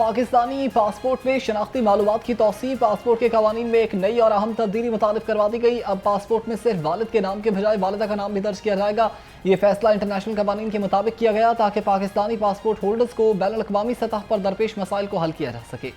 Pakistani passport में शनाख्ती मालूमात की तौसीह। पासपोर्ट के कवानीन में एक नई और अहम तब्दीली मुतारिफ करवा दी गई। अब पासपोर्ट में सिर्फ वालिद के नाम के बजाय वालिदा का नाम भी दर्ज किया जाएगा। ये फैसला इंटरनेशनल कवानीन के मुताबिक किया गया ताकि पाकिस्तानी पासपोर्ट होल्डर्स को बैनुल अक़वामी सतह पर दरपेश मसाइल को हल किया जा सके।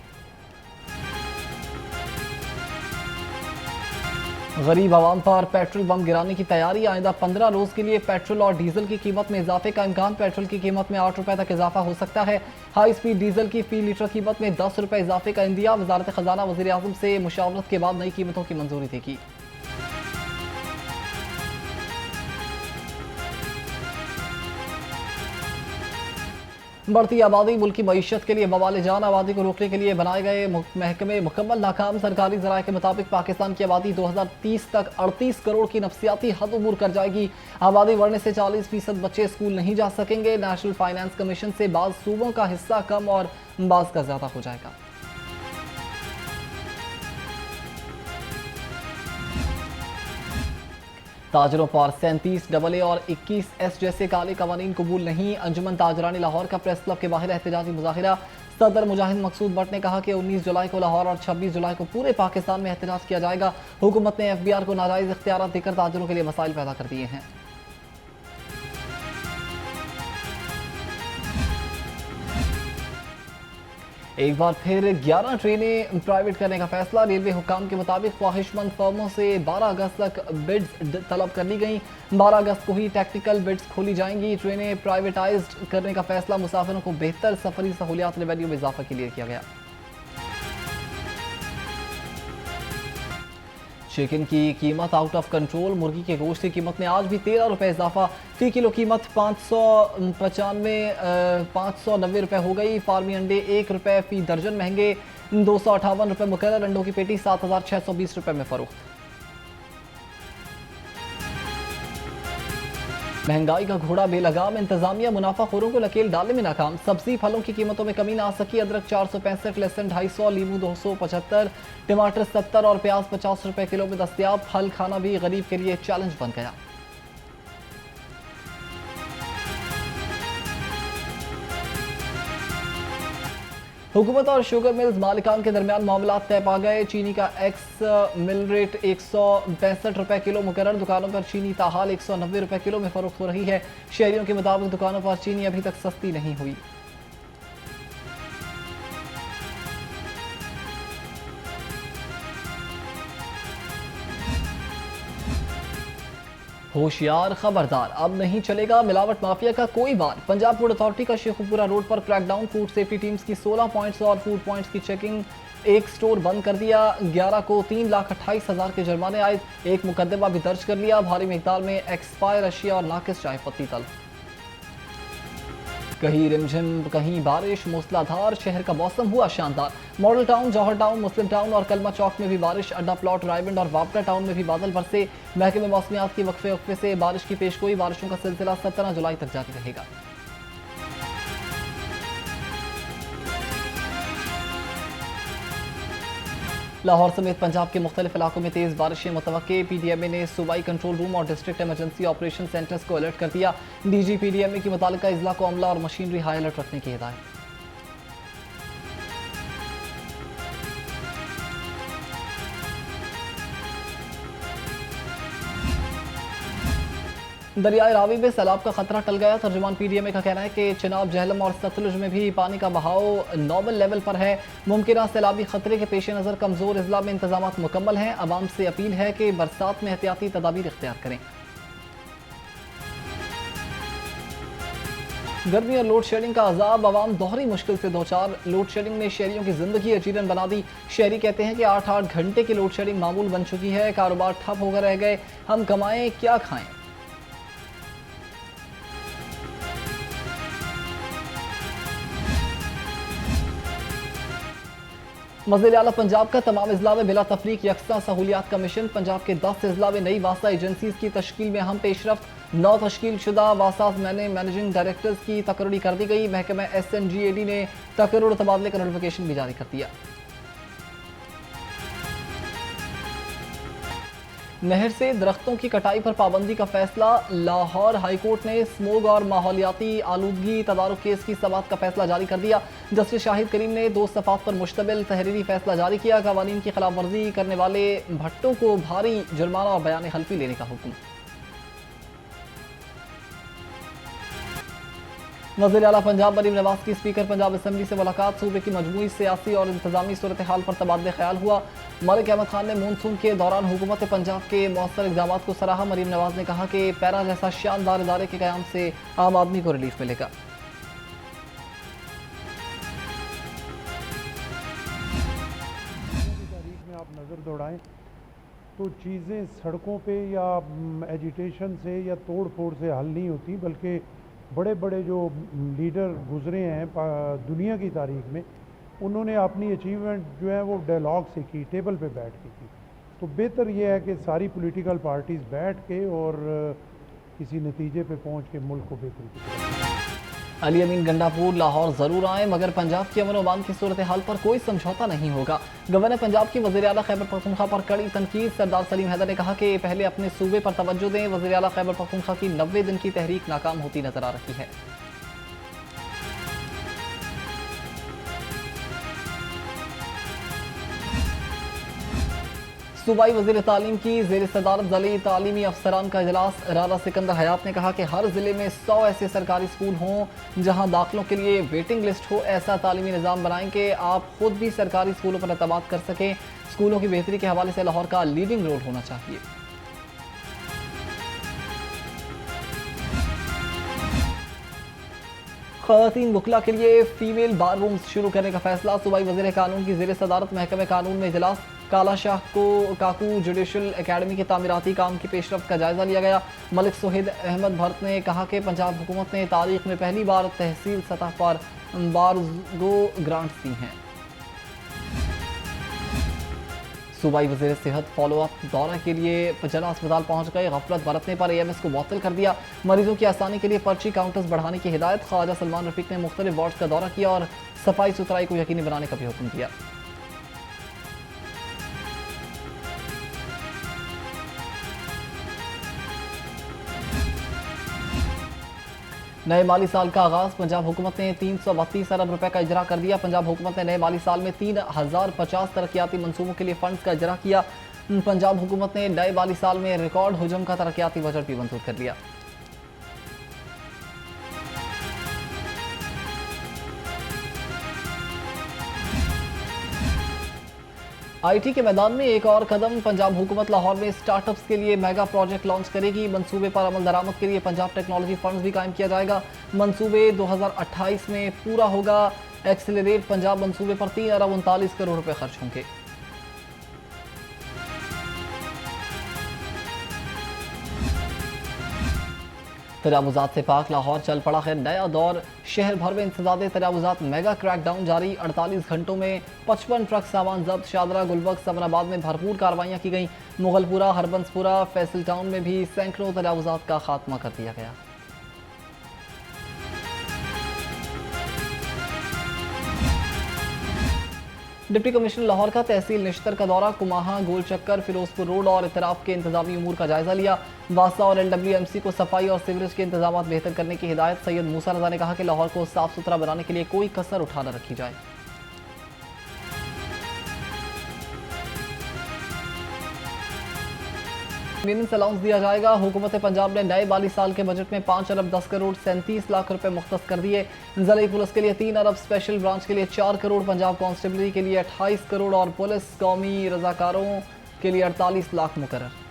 गरीब आवाम पर पेट्रोल बम गिराने की तैयारी। आइंदा 15 रोज के लिए पेट्रोल और डीजल की कीमत में इजाफे का इम्कान। पेट्रोल की कीमत में 8 रुपए तक इजाफा हो सकता है। हाई स्पीड डीजल की फी लीटर कीमत में 10 रुपए इजाफे का इंदिया। वजारत खजाना वज़ीर आज़म से मुशावरत के बाद नई कीमतों की मंजूरी देगी। बढ़ती आबादी मुल्क की मईशत के लिए बवाल जान। आबादी को रोकने के लिए बनाए गए महकमे मुकम्मल नाकाम। सरकारी जराये के मुताबिक पाकिस्तान की आबादी 2030 तक 38 करोड़ की नफसियाती हद उबूर कर जाएगी। आबादी बढ़ने से 40% बच्चे स्कूल नहीं जा सकेंगे। नेशनल फाइनेंस कमीशन से बाज़ सूबों का हिस्सा कम और बाज़ का ज्यादा हो जाएगा। ताजरों पर 37 AA और 21S जैसे काले कवानीन कबूल नहीं। अंजुमन ताजरानी लाहौर का प्रेस क्लब के बाहर एहतजाजी मुजाहिरा। सदर मुजाहिद मकसूद भट्ट ने कहा कि 19 जुलाई को लाहौर और 26 जुलाई को पूरे पाकिस्तान में एहतजाज किया जाएगा। हुकूमत ने FBR को नाजायज इख्तियार देकर ताजरों के लिए मसाइल पैदा कर दिए हैं। एक बार फिर 11 ट्रेनें प्राइवेट करने का फैसला। रेलवे हुकाम के मुताबिक ख्वाहिशमंद फर्मों से 12 अगस्त तक बिड्स तलब कर ली गई। 12 अगस्त को ही टेक्निकल बिड्स खोली जाएंगी। ट्रेनें प्राइवेटाइज्ड करने का फैसला मुसाफिरों को बेहतर सफरी सहूलियात रेवेन्यू में इजाफा के लिए किया गया। चिकन की कीमत आउट ऑफ कंट्रोल। मुर्गी के गोश्त की कीमत में आज भी 13 रुपए इजाफा। फी किलो कीमत 590 रुपए हो गई। फार्मी अंडे 1 रुपए फी दर्जन महंगे। 258 रुपए मुकर्रर। अंडों की पेटी 7620 रुपए में फरोख्त। महंगाई का घोड़ा बेलगाम। इंतजामिया मुनाफाखोरों को लकेल डालने में नाकाम। सब्जी फलों की कीमतों में कमी ना आ सकी। अदरक 465, लहसुन 250, लीमू 275, टमाटर 70 और प्याज 50 रुपए किलो में दस्तयाब। फल खाना भी गरीब के लिए चैलेंज बन गया। हुकूमत और शुगर मिल्स मालिकान के दरमियान मामला तय पा गए। चीनी का एक्स मिल रेट 165 रुपए किलो मुकर्रर। दुकानों पर चीनी ताहाल 190 रुपए किलो में फरोख्त हो रही है। शहरियों के मुताबिक दुकानों पर चीनी अभी तक सस्ती नहीं हुई। होशियार खबरदार, अब नहीं चलेगा मिलावट माफिया का कोई बार। पंजाब फूड अथॉरिटी का शेखुपुरा रोड पर क्रैकडाउन। फूड सेफ्टी टीम्स की 16 पॉइंट्स और फूड पॉइंट्स की चेकिंग। एक स्टोर बंद कर दिया। 11 को 3,28,000 के जुर्माने आए। एक मुकदमा भी दर्ज कर लिया। भारी मिकदार में एक्सपायर अशिया और नाकिस चाय पत्ती तलब। कहीं रिमझिम कहीं बारिश, मूसलाधार। शहर का मौसम हुआ शानदार। मॉडल टाउन, जौहर टाउन, मुस्लिम टाउन और कलमा चौक में भी बारिश। अड्डा प्लॉट, रायबंड और वापटा टाउन में भी बादल बरसे। महकमे मौसमियात की वक्फे से बारिश की पेशगोई। बारिशों का सिलसिला 17 जुलाई तक जारी रहेगा। लाहौर समेत पंजाब के मुख्तलिफ इलाकों में तेज बारिशें मुतवक्के। PDMA ने सूबाई कंट्रोल रूम और डिस्ट्रिक्ट इमरजेंसी ऑपरेशन सेंटर्स को अलर्ट कर दिया। DG PDMA की मुतालिका इजला को अमला और मशीनरी हाई अलर्ट रखने की हिदायत। दरियाए रावी में सैलाब का खतरा टल गया। तर्जुमान PDMA का कहना है कि चिनाब, जहलम और सतलुज में भी पानी का बहाव नॉर्मल लेवल पर है। मुमकिन सैलाबी खतरे के पेश नज़र कमजोर अजला में इंतजाम मुकम्मल हैं। आवाम से अपील है कि बरसात में एहतियाती तदाबीर इख्तियार करें। गर्मी और लोड शेडिंग का अजाब। आवाम दोहरी मुश्किल से दो चार। लोड शेडिंग ने शहरियों की जिंदगी अजीरन बना दी। शहरी कहते हैं कि 8-8 घंटे की लोड शेडिंग मामूल बन चुकी है। कारोबार ठप होकर रह गए। हम कमाएं क्या खाएं। वज़ीर आला पंजाब का तमाम अजला में बिला तफरीक यकसा सहूलियात का मिशन। पंजाब के 10 अजला में नई वासा एजेंसीज की तश्कील में अहम पेशरफ्त। 9 तश्कील शुदा वासास मैनेजिंग डायरेक्टर्स की तकर्री कर दी गई। महकमा SNGAD ने तकर्रुर तबादले का नोटिफिकेशन भी जारी कर दिया। नहर से दरख्तों की कटाई पर पाबंदी का फैसला। लाहौर हाईकोर्ट ने स्मोग और माहौलियाती आलूदगी तदारुक केस की समाअत का फैसला जारी कर दिया। जस्टिस शाहिद करीम ने 2 सफ़ात पर मुश्तमिल तहरीरी फैसला जारी किया। कवानीन की खिलाफ वर्जी करने वाले भट्टों को भारी जुर्माना और बयान हल्फी लेने का हुक्म। वज़ीर आला पंजाब मरीम नवाज की स्पीकर पंजाब असम्बली से मुलाकात। सूबे की मजमूई सियासी और इंतजामी सूरत हाल पर तबादला ख्याल हुआ। मलिक अहमद खान ने मानसून के दौरान हुकूमत पंजाब के मौसर इक़दाम को सराहा। मरीम नवाज ने कहा कि पैरा जैसा शानदार इदारे के क़याम से आम आदमी को रिलीफ मिलेगा। तारीख में आप नज़र दौड़ाएं तो चीज़ें सड़कों पे या एजिटेशन से या तोड़ फोड़ से हल नहीं होती, बल्कि बड़े बड़े जो लीडर गुजरे हैं दुनिया की तारीख में, उन्होंने अपनी अचीवमेंट जो है वो डायलॉग से की, टेबल पे बैठ के की। तो बेहतर ये है कि सारी पॉलिटिकल पार्टीज़ बैठ के और किसी नतीजे पे पहुंच के मुल्क को बेहतरी की तरफ। अली अमीन गंडापुर लाहौर जरूर आए, मगर पंजाब की अमन अमान की सूरत हाल पर कोई समझौता नहीं होगा। गवर्नर पंजाब की वज़ीर आला खैबर पख्तूनख्वा पर कड़ी तनकीद। सरदार सलीम हैदर ने कहा कि पहले अपने सूबे पर तवज्जो दें। वज़ीर आला खैबर पख्तूनख्वा की 90 दिन की तहरीक नाकाम होती नजर आ रही है। सूबाई वज़ीर तालीम की ज़ेर सदारत ज़िले तालीमी अफसरान का इजलास। राना सिकंदर हयात ने कहा कि हर ज़िले में 100 ऐसे सरकारी स्कूल हों जहां दाखिलों के लिए वेटिंग लिस्ट हो। ऐसा तालीमी निज़ाम बनाएं कि आप खुद भी सरकारी स्कूलों पर एतमाद कर सकें। स्कूलों की बेहतरी के हवाले से लाहौर का लीडिंग रोल होना चाहिए। ख़वातीन वकला के लिए फीमेल बार रूम्स शुरू करने का फैसला। सूबाई वज़ीर कानून की ज़ेर सदारत महकमे कानून में इजलास। काला शाह को काकू जुडिशल अकेडमी के तामीराती काम की पेशरफ्त का जायजा लिया गया। मलिक सोहेद अहमद भरत ने कहा कि पंजाब हुकूमत ने तारीख में पहली बार तहसील सतह पर बारगो ग्रांट्स दी हैं। सूबाई वज़ीर सेहत फॉलोअप दौरा के लिए जिला अस्पताल पहुंच गए। गफलत बरतने पर AMS को मुअत्तल कर दिया। मरीजों की आसानी के लिए पर्ची काउंटर्स बढ़ाने की हिदायत। ख्वाजा सलमान रफीक ने मुख्तलिफ वार्ड का दौरा किया और सफाई सुथराई को यकीनी बनाने का भी हुक्म दिया। नए माली साल का आगाज। पंजाब हुकूमत ने 332 अरब रुपए का इजरा कर दिया। पंजाब हुकूमत ने नए माली साल में 3050 तरक्याती मंसूबों के लिए फंड्स का इजरा किया। पंजाब हुकूमत ने नए माली साल में रिकॉर्ड हुजम का तरक्याती बजट भी मंजूर कर लिया। IT के मैदान में एक और कदम। पंजाब हुकूमत लाहौर में स्टार्टअप्स के लिए मेगा प्रोजेक्ट लॉन्च करेगी। मंसूबे पर अमल दरामद के लिए पंजाब टेक्नोलॉजी फंड्स भी कायम किया जाएगा। मंसूबे 2028 में पूरा होगा। एक्सेलरेट पंजाब मंसूबे पर 3 अरब 39 करोड़ रुपए खर्च होंगे। तजावुजात से पाक लाहौर चल पड़ा है नया दौर। शहर भर में इंसदाद तजावुजात मेगा क्रैकडाउन जारी। 48 घंटों में 55 ट्रक सामान जब्त। शादरा गुलबर्ग समनाबाद में भरपूर कार्रवाइयाँ की गई। मुगलपुरा हरबंसपुरा फैसल टाउन में भी सैकड़ों तजावुजात का खात्मा कर दिया गया। डिप्टी कमिश्नर लाहौर का तहसील निश्तर का दौरा। कुमाहा गोल चक्कर फिरोजपुर रोड और इतराफ के इंतजामी उमूर का जायजा लिया। वासा और LWMC को सफाई और सीवरेज के इंतजाम बेहतर करने की हिदायत। सैयद मूसा रजा ने कहा कि लाहौर को साफ सुथरा बनाने के लिए कोई कसर उठा न रखी जाए। मेंटेनेंस अलाउंस दिया जाएगा। हुकूमत पंजाब ने नए माली साल के बजट में 5 अरब 10 करोड़ 37 लाख रुपए मुख्तस कर दिए। ज़िले पुलिस के लिए 3 अरब, स्पेशल ब्रांच के लिए 4 करोड़, पंजाब कांस्टेबलरी के लिए 28 करोड़ और पुलिस कौमी रजाकारों के लिए 48 लाख मुकर्रर।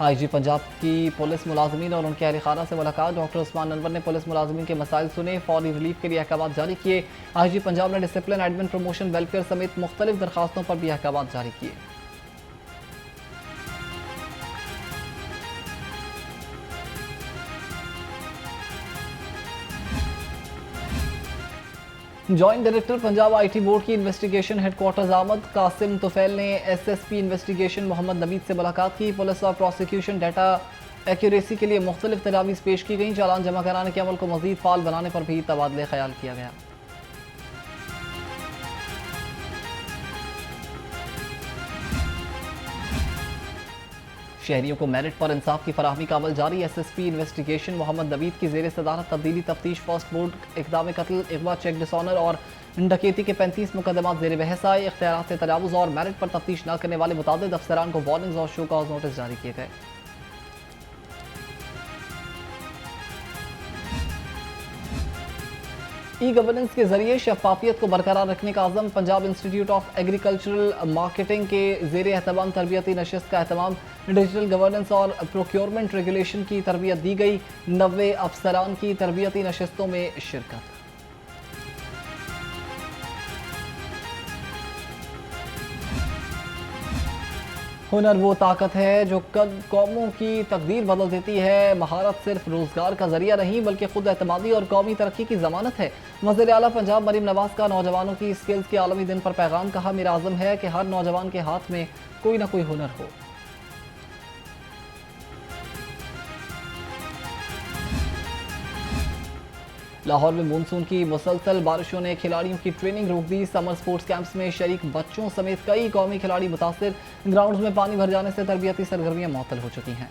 IG पंजाब की पुलिस मुलाजमीन और उनके अहल खाना से मुलाकात। डॉक्टर उस्मान अनवर ने पुलिस मुलाजमीन के मसाइल सुने, फौरी रिलीफ के लिए अहकाम जारी किए। IG पंजाब ने डिसिप्लिन, एडमिन, प्रमोशन, वेलफेयर समेत मुख्तलिफ दरखास्तों पर भी अहकाम जारी किए। Joint director Punjab IT board की इन्वेस्टिगेशन हेडक्वार्टर्स आमद। कासिम तुफैल ने SSP इन्वेस्टिगेशन मोहम्मद नबीद से मुलाकात की। पुलिस और प्रोसिक्यूशन डाटा एक्यूरेसी के लिए मुख्तलिफ तजावीज़ पेश की गई। चालान जमा कराने के अमल को मजीद फाल बनाने पर भी तबादले ख्याल किया गया। शहरियों को मेरिट पर इंसाफ की फराहमी का अमल जारी। SSP इन्वेस्टिगेशन मोहम्मद नवीद की जेर सदारत तब्दीली तफ्तीश फर्स्ट बोर्ड इकदाम कत्ल अगवा चेक डिसऑनर और डकैती के 35 मुकदमात जेर बहस आए। इख्तियारात से तजावुज़ और मेरिट पर तफ्तीश न करने वाले मुतादिद अफसरान को वार्निंग्स और शो कॉज नोटिस जारी किए गए। ई गवर्नेंस के जरिए शफाफियत को बरकरार रखने का आज़म। Punjab institute of agricultural marketing के जेर एहतमाम तरबियती नशिस्त का एहतमाम। डिजिटल गवर्नेंस और प्रोक्योरमेंट रेगुलेशन की तरबियत दी गई। 90 अफसरान की तरबियती नशिस्तों में शिरकत। हुनर वो ताकत है जो कौमों की तकदीर बदल देती है। महारत सिर्फ रोजगार का जरिया नहीं बल्कि खुद एतमादी और कौमी तरक्की की जमानत है। वज़ीर आला पंजाब मरीम नवाज का नौजवानों की स्किल्स के आलमी दिन पर पैगाम। कहा, मेरा आज़म है कि हर नौजवान के हाथ में कोई ना कोई हुनर हो। लाहौर में मानसून की मुसलसल बारिशों ने खिलाड़ियों की ट्रेनिंग रोक दी। समर स्पोर्ट्स कैंप्स में शरीक बच्चों समेत कई कौमी खिलाड़ी मुतासिर। ग्राउंड्स में पानी भर जाने से तरबियती सरगर्मियां मुअत्तल हो चुकी हैं।